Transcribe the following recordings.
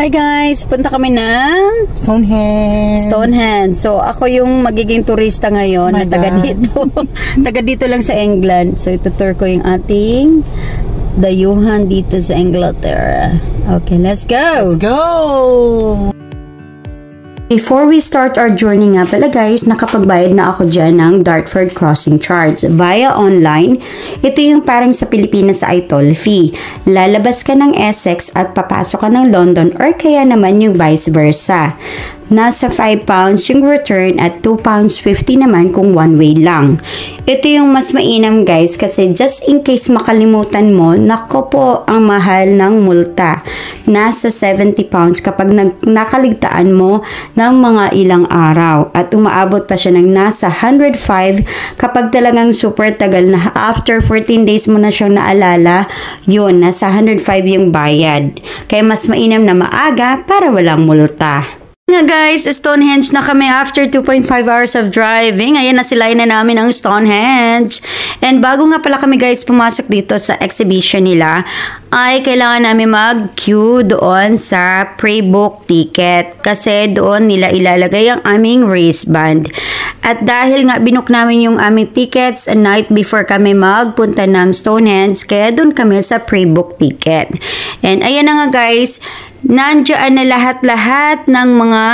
Hi guys! Punta kami ng Stonehenge. So, ako yung magiging turista ngayon na taga dito. Taga dito lang sa England. So, itutur ko yung ating dayuhan dito sa Inglaterra. Okay, let's go! Let's go! Before we start our journey nga pala guys, nakapagbayad na ako dyan ng Dartford Crossing Charge via online. Ito yung parang sa Pilipinas sa iToll fee. Lalabas ka ng Essex at papasok ka ng London or kaya naman yung vice versa. Nasa £5 yung return at £2.50 naman kung one way lang. Ito yung mas mainam guys kasi just in case makalimutan mo, nako po ang mahal ng multa. Nasa £70 kapag nakaligtaan mo ng mga ilang araw at umaabot pa siya ng nasa 105 kapag talagang super tagal na after 14 days mo na siyang naalala, yun, nasa 105 yung bayad. Kaya mas mainam na maaga para walang multa. Nga guys, Stonehenge na kami after 2.5 hours of driving. Ayan na sila na namin ang Stonehenge. And bago nga pala kami guys pumasok dito sa exhibition nila, ay kailangan namin mag-queue doon sa pre-book ticket. Kasi doon nila ilalagay ang aming wristband. At dahil nga binook namin yung aming tickets a night before kami magpunta ng Stonehenge, kaya doon kami sa pre-book ticket. And ayan na nga guys, nandiyan na lahat-lahat ng mga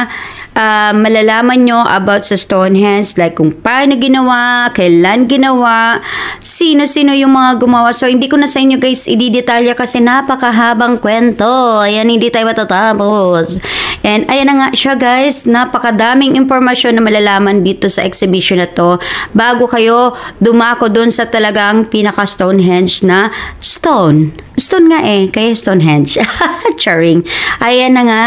malalaman nyo about sa Stonehenge, like kung paano ginawa, kailan ginawa, sino-sino yung mga gumawa. So, hindi ko na sa inyo guys i-detalya kasi napakahabang kwento. Ayan, hindi tayo matatapos. And ayan na nga siya guys, napakadaming impormasyon na malalaman dito sa exhibition na to bago kayo dumako dun sa talagang pinaka-Stonehenge na stone. Stone nga kaya Stonehenge. Charing. Ayan na nga.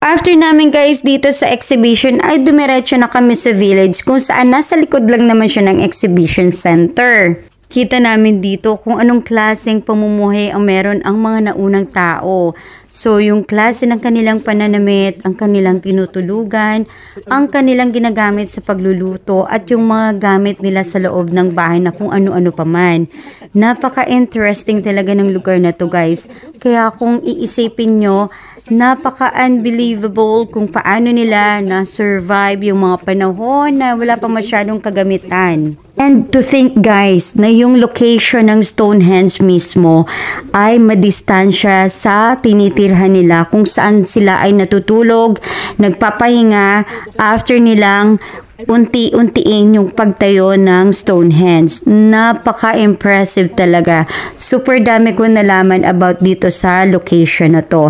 After namin guys dito sa exhibition ay dumiretso na kami sa village kung saan nasa likod lang naman siya ng exhibition center. Kita namin dito kung anong klaseng pamumuhay ang meron ang mga naunang tao. So, yung klase ng kanilang pananamit, ang kanilang tinutulugan, ang kanilang ginagamit sa pagluluto, at yung mga gamit nila sa loob ng bahay na kung ano-ano pa man. Napaka-interesting talaga ng lugar na to guys. Kaya kung iisipin nyo, napaka-unbelievable kung paano nila na-survive yung mga panahon na wala pa masyadong kagamitan. And to think guys, na yung location ng Stonehenge mismo ay madistansya sa tinitirhan nila kung saan sila ay natutulog, nagpapahinga after nilang unti-untiin yung pagtayo ng Stonehenge. Napaka-impressive talaga. Super dami ko nalaman about dito sa location na to.